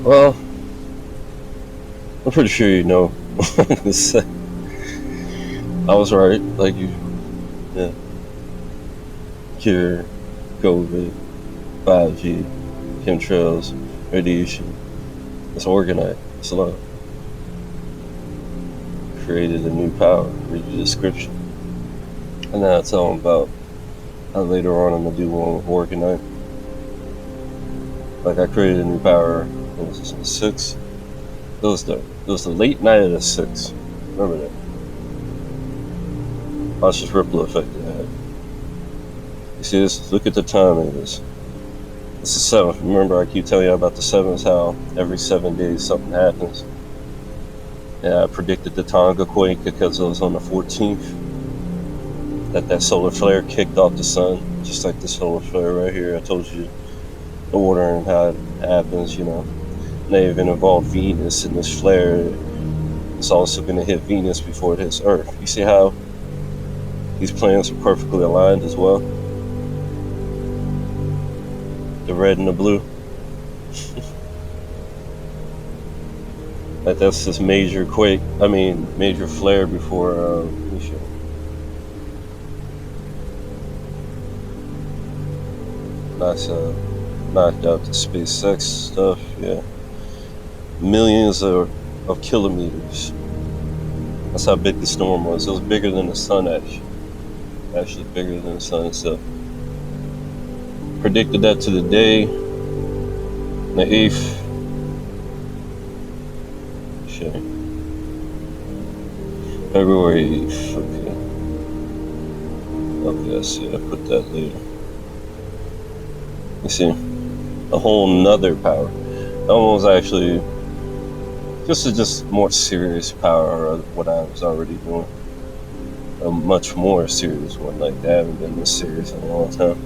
Well, I'm pretty sure you know. I was right, like you. Yeah. Cure, COVID, 5G, chemtrails, radiation. It's organized. It's a lot. Created a new power. Read the description. And now I tell them about how later on I'm gonna do one with organite. Like I created a new power. What was this? The 6th? It was the late night of the 6th. Remember that? Watch this ripple effect that had. You see this? Look at the timing of this. It's the 7th. Remember I keep telling you about the 7th, how every 7 days something happens. Yeah, I predicted the Tonga quake because it was on the 14th. That solar flare kicked off the sun, just like the solar flare right here. I told you the order and how it happens, you know. And they even involved Venus in this flare. It's also going to hit Venus before it hits Earth. You see how these planets are perfectly aligned as well? The red and the blue. That's this major quake. I mean, major flare before. Let me show you. NASA knocked out the SpaceX stuff. Yeah, millions of kilometers. That's how big the storm was. It was bigger than the sun, actually bigger than the sun itself. Predicted that to the day, the 8th. Shit. February 8th. Okay, I see. I put that later. You see, a whole nother power. That one was actually just more serious power of what I was already doing. A much more serious one. Like, I haven't been this serious in a long time.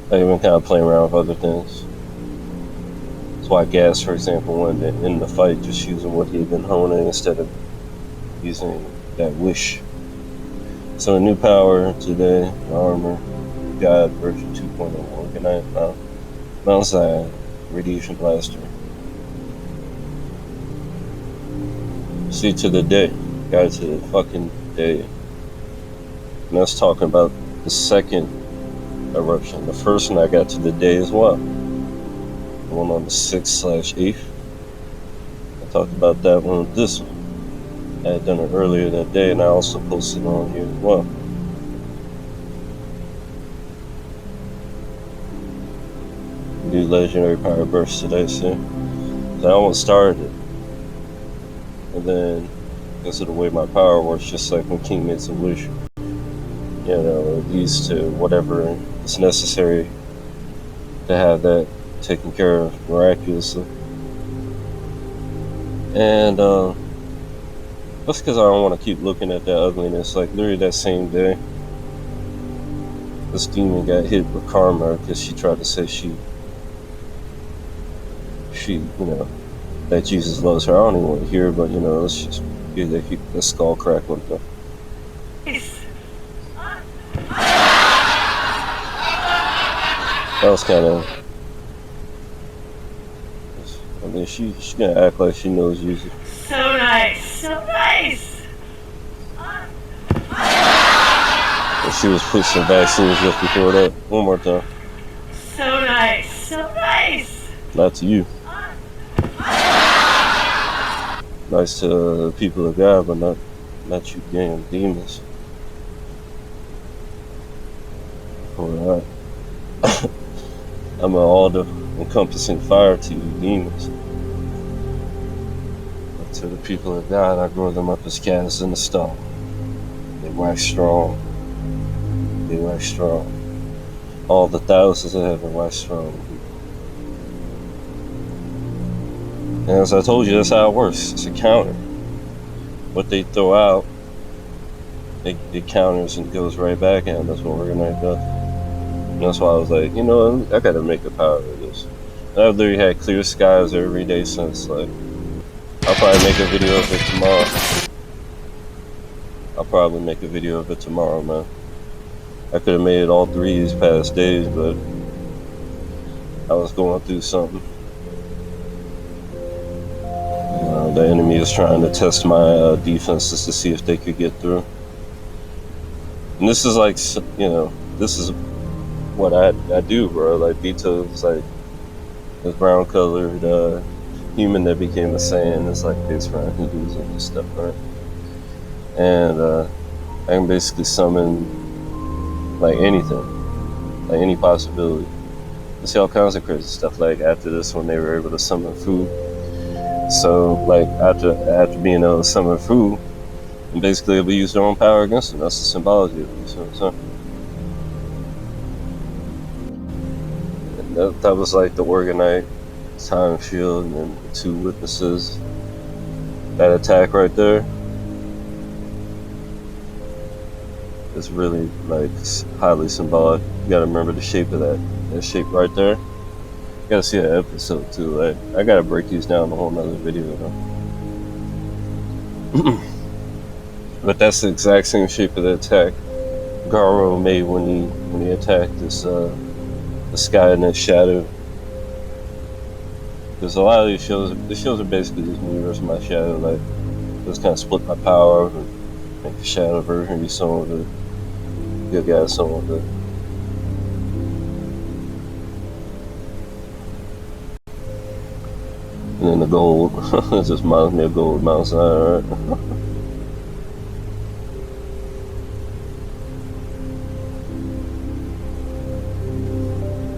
I've been kind of playing around with other things. That's why Gas, for example, wanted to end the fight just using what he had been honing instead of using that wish. So a new power today, armor, God version 2.0, organite, Mount Zion, radiation blaster. See, to the day, guys, to the fucking day. And that's talking about the second eruption. The first one I got to the day as well. The one on the 6/8th. I talked about that one with this one. I had done it earlier that day, and I also posted on here as well. New legendary power burst today, see? So I almost started it. And then, because of the way my power works, just like when King makes a wish, you know, it leads to whatever is necessary to have that taken care of miraculously. And that's because I don't want to keep looking at that ugliness. Like, literally that same day, this demon got hit with karma because she tried to say she, you know, that Jesus loves her. I don't even want to hear, but, you know, let's just hear the skull crack with them. That was kind of, I mean, she's gonna act like she knows Jesus. So nice, so nice. And she was pushing vaccines just before that. One more time. So nice, so nice. Not to you. Nice to the people of God, but not you damn demons. Alright. I'm an all-encompassing fire to you demons. But to the people of God, I grow them up as cats in the stone. They wax strong. They wax strong. All the thousands of heaven wax strong. And as I told you, that's how it works. It's a counter. What they throw out, it counters and goes right back in. That's what we're gonna do. And that's why I was like, you know, I gotta make a power of this. And I've literally had clear skies every day since, like, I'll probably make a video of it tomorrow. Man. I could have made it all 3 these past days, but I was going through something. the enemy is trying to test my defenses to see if they could get through. And this is like, this is what I do, bro. Like, Beto is like this brown colored human that became a Saiyan. It's like based around Hinduism and stuff, right? And I can basically summon like anything, like any possibility. You see all kinds of crazy stuff. Like after this one, they were able to summon food. So like after being able to summon food, and basically able to use their own power against them. That's the symbology of it. So that was like the Organite, Time Shield, and then the two witnesses. That attack right there is really like highly symbolic. You gotta remember the shape of that shape right there. You gotta see that episode too. Like, I gotta break these down in a whole nother video though. But that's the exact same shape of the attack Garo made when he attacked this the sky in that shadow. Because a lot of these shows are basically just me versus my shadow. Like, just kind of split my power and make the shadow version be some of the good guys, some of the. And then the gold, it just reminds me of Gold Mount Sinai, right?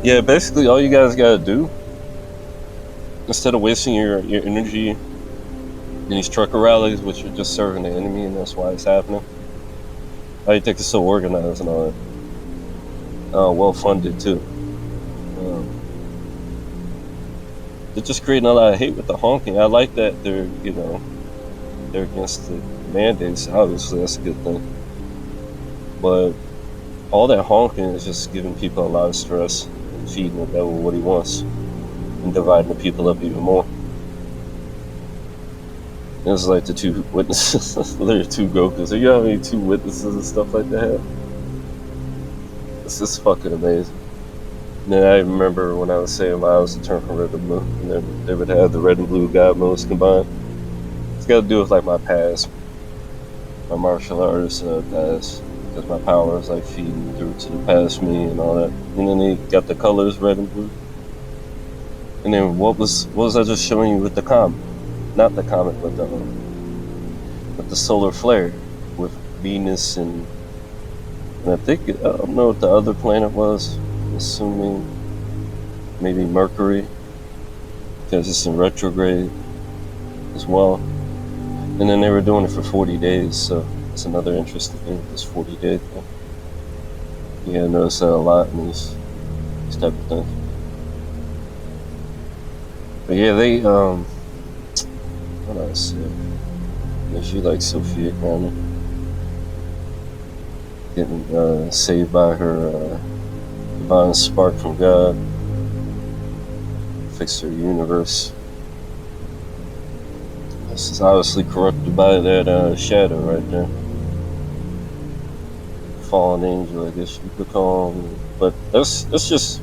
Yeah, basically all you guys gotta do, instead of wasting your energy in these trucker rallies, which are just serving the enemy, and that's why it's happening. How you think it's so organized and all that? Well funded too. They're just creating a lot of hate with the honking. I like that they're against the mandates. Obviously, that's a good thing. But all that honking is just giving people a lot of stress and feeding the devil what he wants and dividing the people up even more. It's like the two witnesses. There are two Gokus. You know how many two witnesses and stuff like that? It's just fucking amazing. And then I remember when I was saying I was to turn from red to blue, and then they would have the red and blue god modes combined. It's got to do with like my past, my martial arts past, because my power is like feeding through to the past me and all that. And then they got the colors red and blue. And then what was I just showing you with the comet? Not the comet, but the solar flare with Venus and I think I don't know what the other planet was. Assuming maybe Mercury, because it's in retrograde as well. And then they were doing it for 40 days, so it's another interesting thing with this 40-day thing. Yeah, I notice that a lot in these type of things. But yeah, they what did I say? Yeah, she likes Sophia Connor getting saved by her divine spark from God, fix her universe. This is obviously corrupted by that shadow right there. Fallen angel, I guess you could call him. But that's just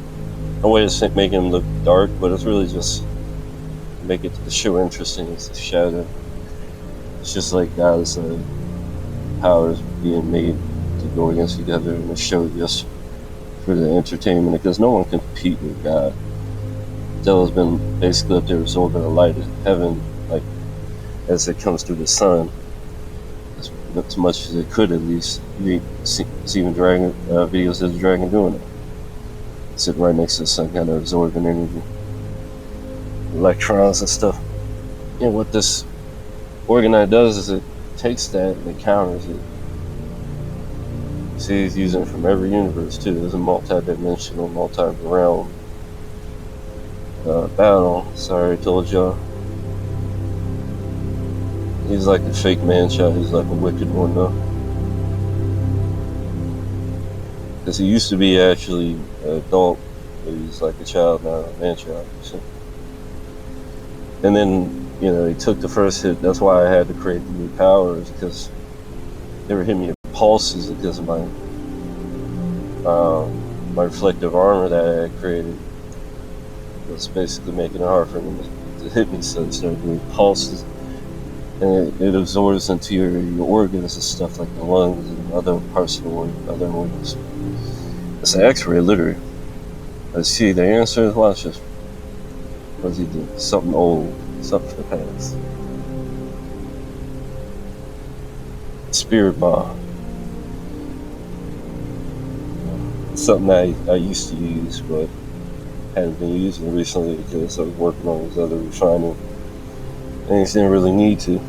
a way of making him look dark, but it's really just make it the show interesting. It's the shadow. It's just like God's powers being made to go against each other in the show just for the entertainment, because no one can compete with God. Devil's been basically up there absorbing the light of heaven, like as it comes through the sun, as much as it could at least. You see even dragon videos of the dragon doing it, sitting right next to the sun, kind of absorbing energy, electrons and stuff. And what this Organite does is it takes that and it counters it. See, he's using it from every universe too. There's a multi-dimensional, multi-realm battle. Sorry, I told y'all. He's like a fake man-child. He's like a wicked one though. Because he used to be actually an adult, but he's like a child now, a man-child. And then, he took the first hit. That's why I had to create the new powers, because they were hitting me pulses because of my reflective armor that I had created. It was basically making it hard for them to hit me, so they started doing pulses. and it absorbs into your organs and stuff like the lungs and other parts of the other organs. It's an X-ray, literally. Let's see the answer. Watch this. What's he do? Something old, something for the past. Spirit bomb. Something I used to use, but hadn't been using recently because I was working on these other refining things. Didn't really need to.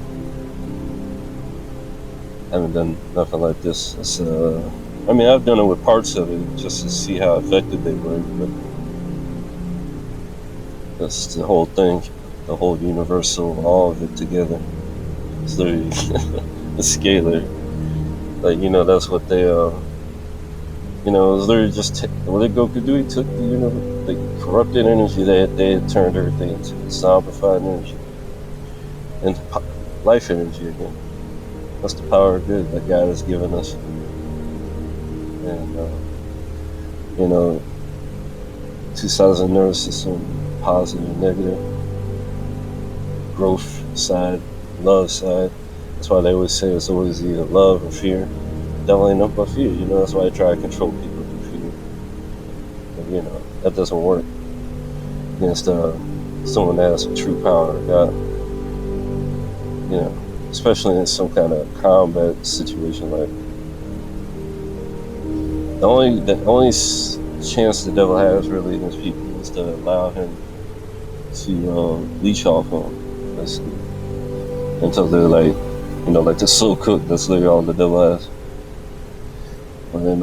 Haven't done nothing like this. It's, I mean, I've done it with parts of it just to see how effective they were, but that's the whole thing, the whole universal, all of it together. It's literally the scalar. Like, you know, that's what they, you know, it was literally just, what did Goku do? He took the, you know, the corrupted energy they had turned everything into zombified energy. And life energy again. That's the power of good that God has given us. And, you know, two sides of the nervous system, positive and negative, growth side, love side. That's why they always say it's always either love or fear. Devil ain't nothing but fear, you know, that's why I try to control people through fear. But, you know, that doesn't work against someone that has some true power of God. You know, especially in some kind of combat situation. Like, the only chance the devil has really against people is to allow him to leech off them, basically, until they're like, you know, like the slow cook. That's literally all the devil has. And then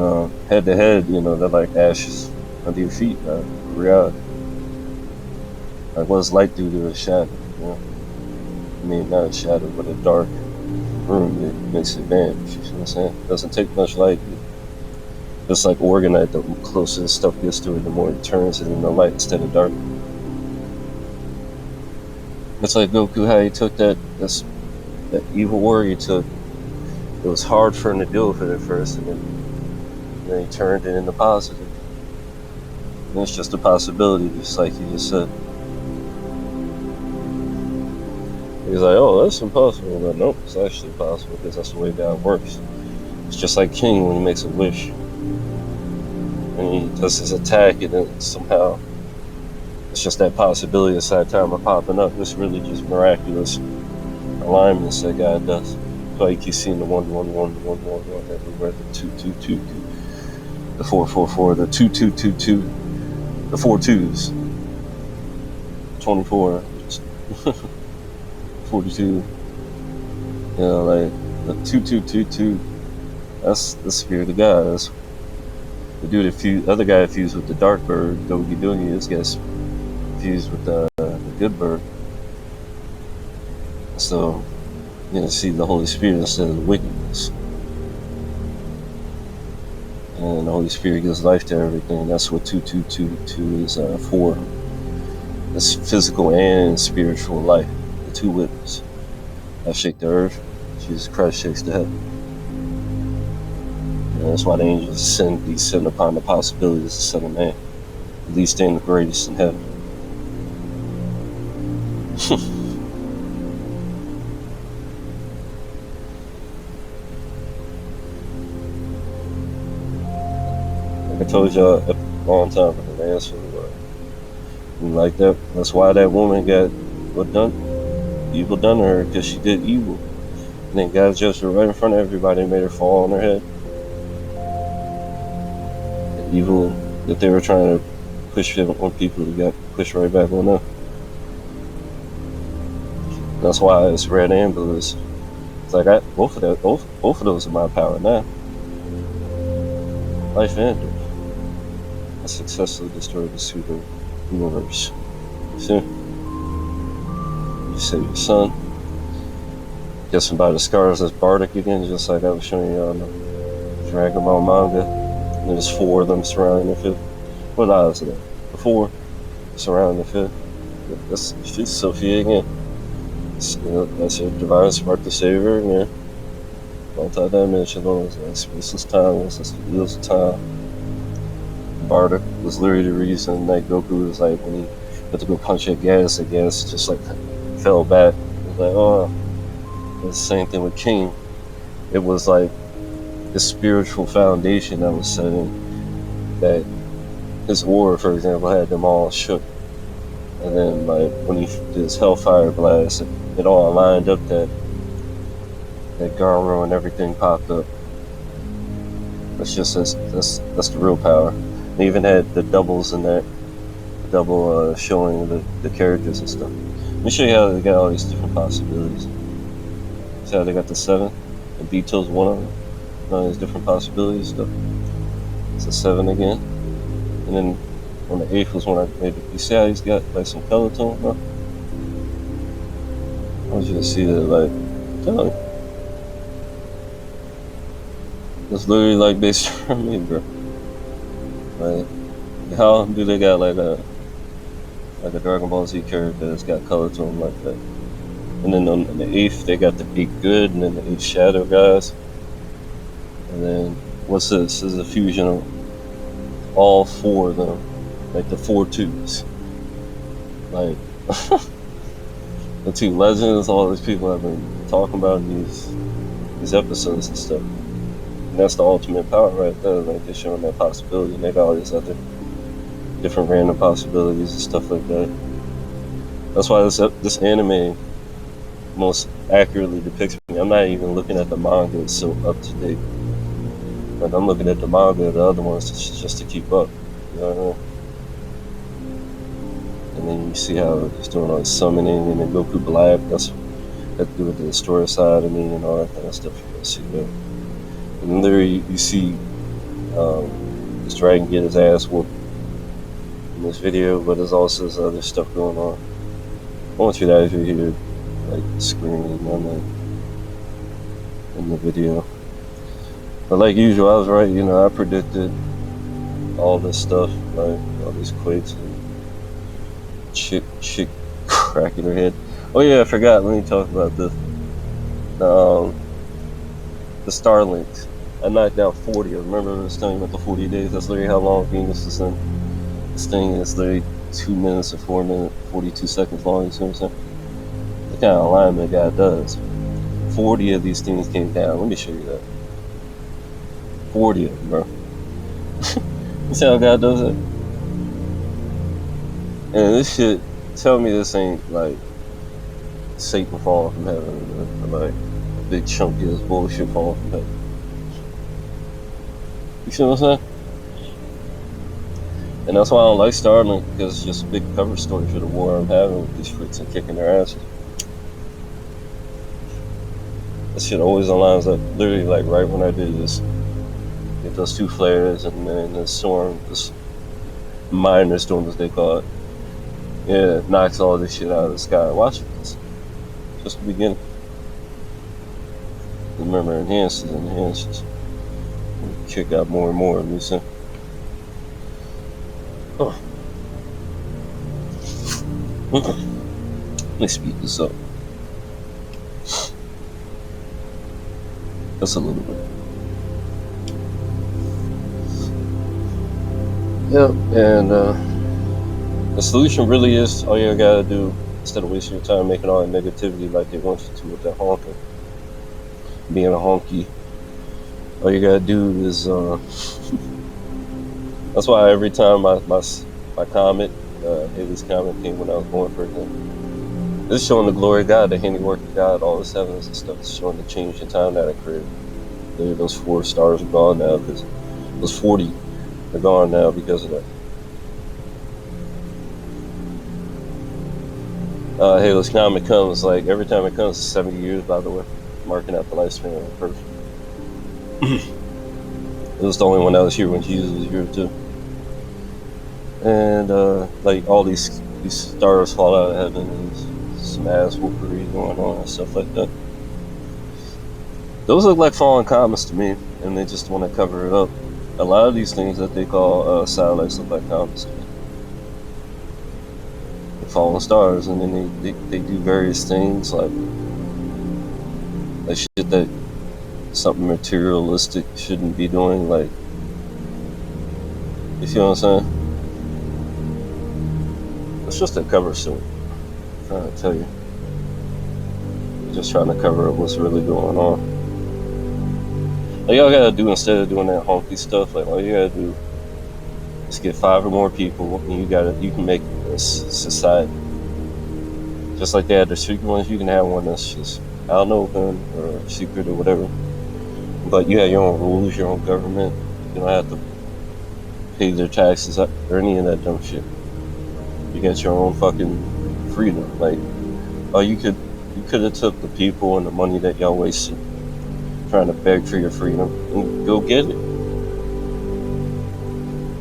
head to head, you know, they're like ashes under your feet, reality. Like, what does light do to a shadow? You know, I mean, not a shadow, but a dark room. It makes it vanish. You see what I'm saying? It doesn't take much light. It's like organite. The closer the stuff gets to it, the more it turns it into light instead of dark. It's like Goku, how he took that evil warrior he took. It was hard for him to deal with it at first, and then he turned it into positive. And it's just a possibility, just like you just said. He's like, oh, that's impossible. But nope, it's actually possible because that's the way God works. It's just like King when he makes a wish. And he does his attack, and then somehow it's just that possibility of Saitama popping up. It's really just miraculous alignments that God does. That's why you keep seeing the 1, 1, 1, 1, 1, 1 everywhere, the 2, 2, 2, 2, the 4, 4, 4, the 2, 2, 2, 2, the 4 2s, 24, 42. You know, like the 2, 2, 2, 2. That's the spirit of God. That's the dude other guy fused with the dark bird, Dogi Dogi. This guy's fused with the good bird. So, you know, see the Holy Spirit instead of the wickedness. And the Holy Spirit gives life to everything. That's what 2, 2, 2, 2 is for. It's physical and spiritual life. The two witnesses. I shake the earth. Jesus Christ shakes the heaven. And that's why the angels descend upon the possibilities of the Son of Man. At least they're the greatest in heaven. Like I told y'all a long time ago, the answer was like that. That's why that woman got evil done to her, because she did evil. And then God judged her right in front of everybody and made her fall on her head. The evil that they were trying to push on people, got pushed right back on them. That's why it's red and blue. It's like both of those are my power now. Life and death. I successfully destroyed the pseudo universe. See? You save your son. Guessing by the scars, that's Bardic again, just like I was showing you on the Dragon Ball manga. And there's 4 of them surrounding the fifth. What odds are that? The 4 surrounding the fifth. She's Sophia again. That's your divine spark to save her again. Multi-dimensional, spaceless timeless, that's the wheels of time. Bardock was literally the reason that Goku was like, when he had to go punch at gas, the gas just like fell back. It was like, oh, The same thing with King. It was like the spiritual foundation that was set in, that his aura, for example, had them all shook. And then, like, when he did his Hellfire Blast, it all lined up, that Garro and everything popped up. That's the real power. They even had the doubles in that, double showing the characters and stuff. Let me show you how they got all these different possibilities. See how they got the 7? And Beto's one of them. All these different possibilities stuff. It's a 7 again. And then on the 8th was when I made it. You see how he's got like some color to him, bro? I want you to see that, like, tell me. It's literally like based on me, bro. Like, how do they got like a Dragon Ball Z character that's got color to him like that? And then on the 8th, they got the 8 good, and then the 8 shadow guys. And then, what's this? This is a fusion of all 4 of them. Like the 4 twos. Like, the 2 legends, all these people have been talking about in these episodes and stuff. And that's the ultimate power right there. Like, they're showing that possibility, and they got all these other different random possibilities and stuff like that. That's why this anime most accurately depicts me. I'm not even looking at the manga, it's so up to date. Like, I'm looking at the manga, the other ones, just to keep up. You know what I mean? And then you see how he's doing all this summoning, and then Goku Black, that's got to do with the story side of me and all that kind of stuff. You can see that. And literally, you see this dragon get his ass whooped in this video, but there's also this other stuff going on. I want you to actually hear, like, screaming in the video. But like usual, I was right. You know, I predicted all this stuff, like all these quakes and chick cracking her head. Oh yeah, I forgot. Let me talk about this. The Starlinks. I knocked out 40. I remember I was telling you about the 40 days. That's literally how long Venus is in. This thing is literally 2 minutes or 4 minutes, 42 seconds long. You see what I'm saying? The kind of alignment God does. 40 of these things came down. Let me show you that. 40 of them, bro. You see how God does it? And this shit, tell me this ain't like Satan falling from heaven, or like a big chunk of this bullshit falling from heaven. You see what I'm saying? And that's why I don't like Starlink, because it's just a big cover story for the war I'm having with these freaks and kicking their asses. This shit always aligns up, literally like right when I did this. Get those 2 flares, and then the storm, this minor storm as they call it. Yeah, it knocks all this shit out of the sky. Watch it. It's just the beginning. Remember, enhances. Kick out more and more, you see? Oh. Let me speed this up. Just a little bit. Yep, and the solution really is, all you gotta do, instead of wasting your time making all that negativity like they want you to with that honking, being a honky, all you gotta do is, that's why every time my comet, Haley's comet came when I was born, for example, this is showing the glory of God, the handiwork of God, all this heavens and stuff. It's showing the change in time that occurred. Those 4 stars are gone now, because those 40 are gone now because of that. Haley's comet comes, like, every time it comes, 70 years, by the way, marking out the lifespan of a person. It was the only one that was here when Jesus was here, too. And, like, all these stars fall out of heaven, and some ass whoopery going on and stuff like that. Those look like fallen comets to me, and they just want to cover it up. A lot of these things that they call satellites look like comets to me. The fallen stars, and then they do various things, like shit that something materialistic shouldn't be doing, like, you see what I'm saying? It's just a cover story. I'm trying to tell you. just trying to cover up what's really going on. Like, y'all gotta do, instead of doing that honky stuff, like, all you gotta do is get 5 or more people, and you can make a society. Just like they had the secret ones, you can have one that's just out in the open or secret or whatever. But you have your own rules, your own government. You don't have to pay their taxes or any of that dumb shit. You got your own fucking freedom. Like, oh, you could have took the people and the money that y'all wasted trying to beg for your freedom and go get it.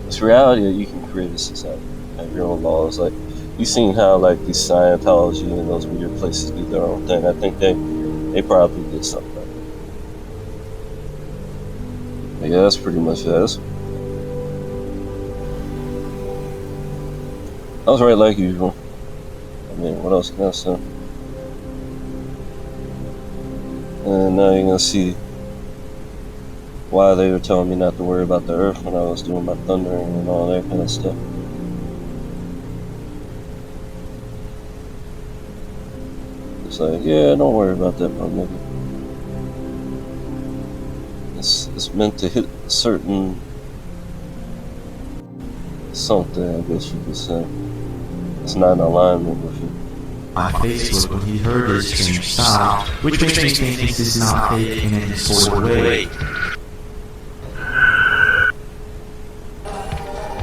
It's reality that you can create a society, have your own laws. Like, you seen how like these Scientology and those weird places do their own thing. I think they probably did something. But yeah, that's pretty much it. I was right like usual. I mean, what else can I say? And now you're gonna see why they were telling me not to worry about the earth when I was doing my thundering and all that kind of stuff. It's like, yeah, don't worry about that, my nigga. It's meant to hit a certain something, I guess you could say. It's not in alignment with it. On Facebook when he heard this strange sound, which makes me think this is not fake in any sort of way.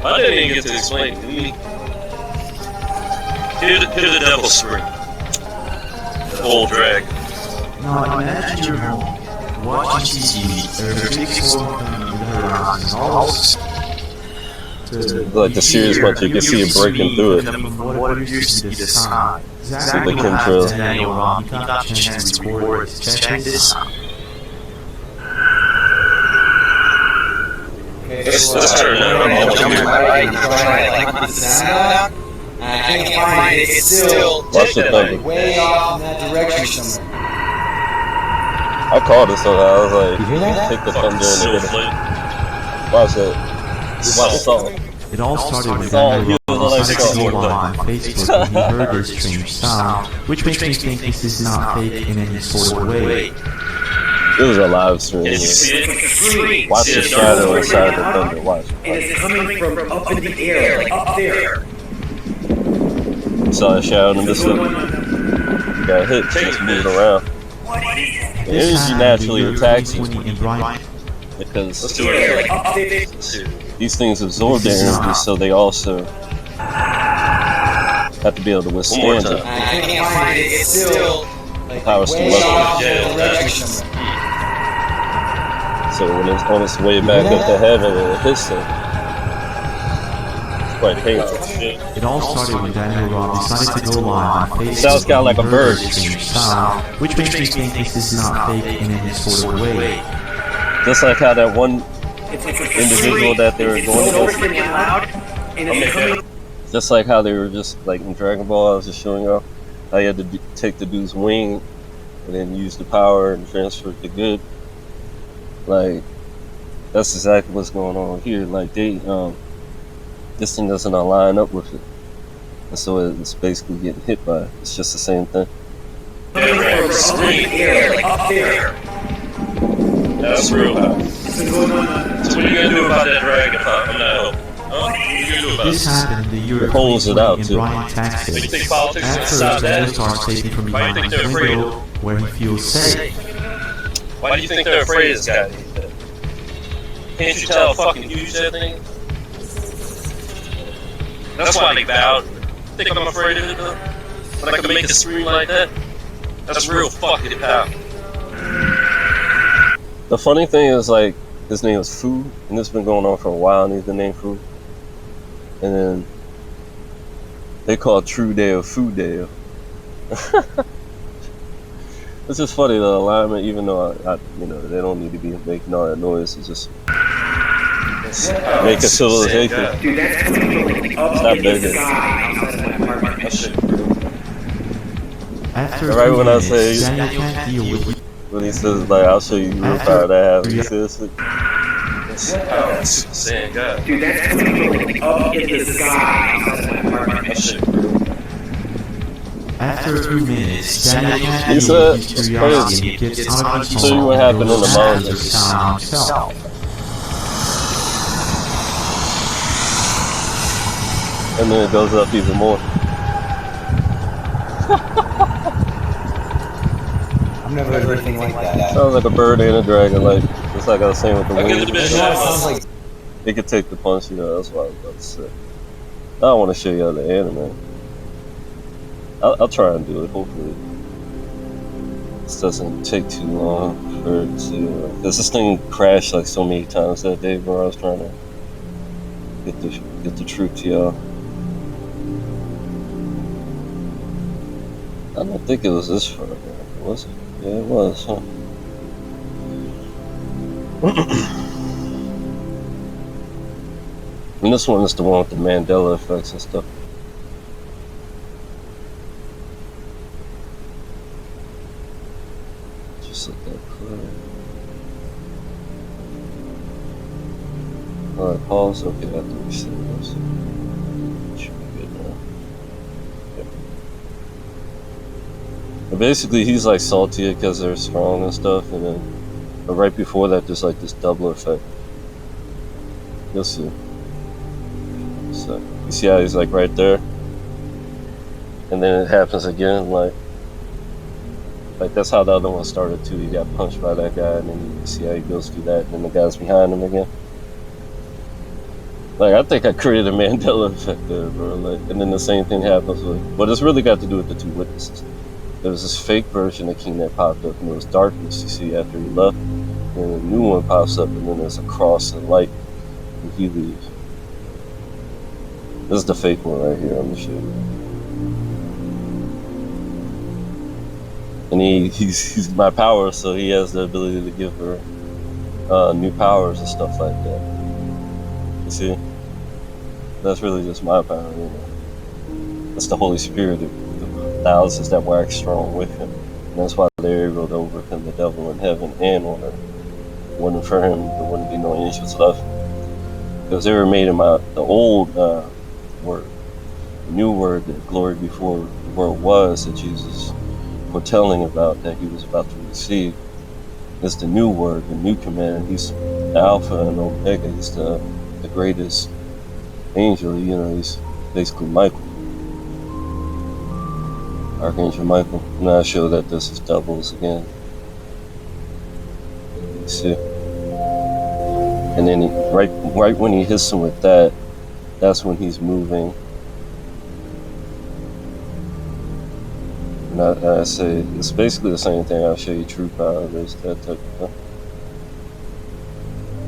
I didn't even get to explain to me. Hear the devil scream. The old drag. Now imagine you're home, watching TV, there's a big storm coming in the horizon, and all of Like the series bunch, you can see it breaking through it. What used to be the sky. Exactly what happened to Daniel Ron. He got a chance to record it. Check this out. Let's turn it on. I can't find it. It's still Watch the thunder. way off in that direction somewhere. I called it, so I was like, You hear that? take the thunder and hit it. Watch that. Watch the song. It all started with Oh, Daniel you Ron was like decided to go so live on Facebook when he heard this strange sound, which makes me think this is not fake in any sort of way. It was a live stream. Watch the shadow inside the thunder. Watch. And it's coming from up in the air, like up there. Saw a shadow in the midst of it. Got hit, just moving around. The energy naturally attacks you because these things absorb their energy, so they also have to be able to withstand it. I can't find it. It's still Power still way off up. in that direction somewhere. So when it's on its way back up to heaven and it hits it, it's quite painful. It all started when Daniel Ron decided to go live on Facebook. Sounds kinda like a when he heard bird. this strange sound, which makes me think this is not fake in any sort of way. Just like how that one individual that they were going against, just like how they were just like in Dragon Ball, I was just showing off how you had to take the dude's wing and then use the power and transfer it to good. Like, that's exactly what's going on here. Like this thing doesn't align up with it, and so it's basically getting hit by it. It's just the same thing. Coming from up in the air, like up there. That's real. So what are you gonna do about that dragon? I'm not helping. Huh? What are you gonna do about This it? happened in the year of Holds it out, 2020 in too. Bryan, Texas. You think politics is At gonna first, stop Daniel that? starts taking from Why do you behind think his they're afraid window where he feels safe. Why do you think they're afraid of this guy? Can't you tell how fucking huge that thing? That's why they bowed. Think I'm afraid of it though? But I can make it scream like that? That's real fucking power. The funny thing is, like, his name is Fu, and this has been going on for a while, and he's the name Fu. And then they call it True Dale Fu Dale. It's just funny, the alignment, even though they don't need to be making all that noise. It's just make a civilization. Dude, that's coming from up Stop in the begging. sky outside of my apartment. After Right when I minutes, say- Daniel can't deal with When he says, like, I'll show you real power that I have, he says, Dude, that's coming from up in the sky outside of my apartment. After a few minutes, Daniel He Kennedy, said, his it's curiosity crazy. gets out of See control what and happened in goes the after the mountains. sound himself. And then it goes up even more. I've never heard anything like that. Sounds like a bird and a dragon, like just like I was saying with the Look at wings. the bitch You know what it that sounds was. like? It could take the punch, you know, that's what I was about to say. I don't want to show you the anime. I'll try and do it, hopefully. This doesn't take too long for it to... Because this thing crashed like so many times that day, bro. I was trying to get the truth to y'all. I don't think it was this far, man. Was it? Yeah, it was, huh? And this one is the one with the Mandela effects and stuff. Just let that play. Alright, pause. Okay, I have to reset this. Should be good now. Yep. But basically, he's like salty because they're strong and stuff, and then but right before that, there's like this double effect. You'll see. So you see how he's like right there, and then it happens again. Like that's how the other one started too. He got punched by that guy, and then you see how he goes through that, and then the guy's behind him again. Like I think I created a Mandela effect there, bro. Like, and then the same thing happens with. But it's really got to do with the two witnesses. There was this fake version of King that popped up, and it was darkness. You see after he left, and a new one pops up, and then there's a cross and light, and he leaves. This is the fake one right here. I'm gonna show you. And he's my power, so he has the ability to give her new powers and stuff like that. You see? That's really just my power, you know. That's the Holy Spirit, the thousands that wax strong with him. And that's why they're able to overcome the devil in heaven and on earth. Wouldn't for him, there wouldn't be no angels left. Because they were made in the old word. The new word, that glory before the world was, that Jesus foretelling about, that he was about to receive, is the new word, the new command. He's the Alpha and Omega. He's the greatest angel, you know. He's basically Michael, Archangel Michael. And I show that this is doubles again. You see? And then right when he hits him with that, that's when he's moving. And I say, it's basically the same thing. I'll show you true power. There's that type of thing.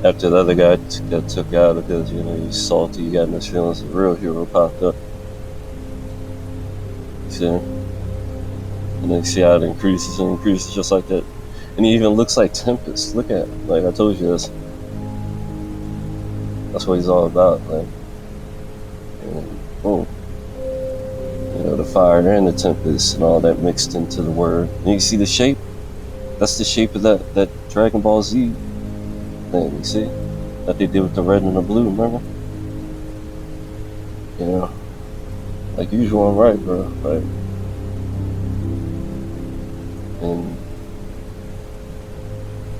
After the other guy got took out because, you know, he's salty, he got in his feelings, the real hero popped up. You see? And then you see how it increases and increases just like that. And he even looks like Tempest. Look at him. Like I told you this. That's what he's all about. Like, and boom. You know, the fire and the tempest and all that mixed into the word. And you see the shape? That's the shape of that Dragon Ball Z thing, you see? That they did with the red and the blue, remember? You know? Like usual, I'm right, bro. Like, and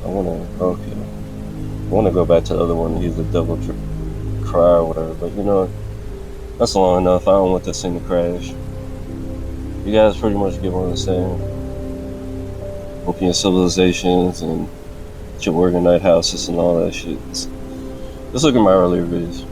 I wanna go back to the other one. He's the devil cry or whatever, but you know, that's long enough. I don't want this thing to crash. You guys pretty much get what I'm saying. Opium civilizations and Georgian night houses and all that shit. Just look at my earlier videos.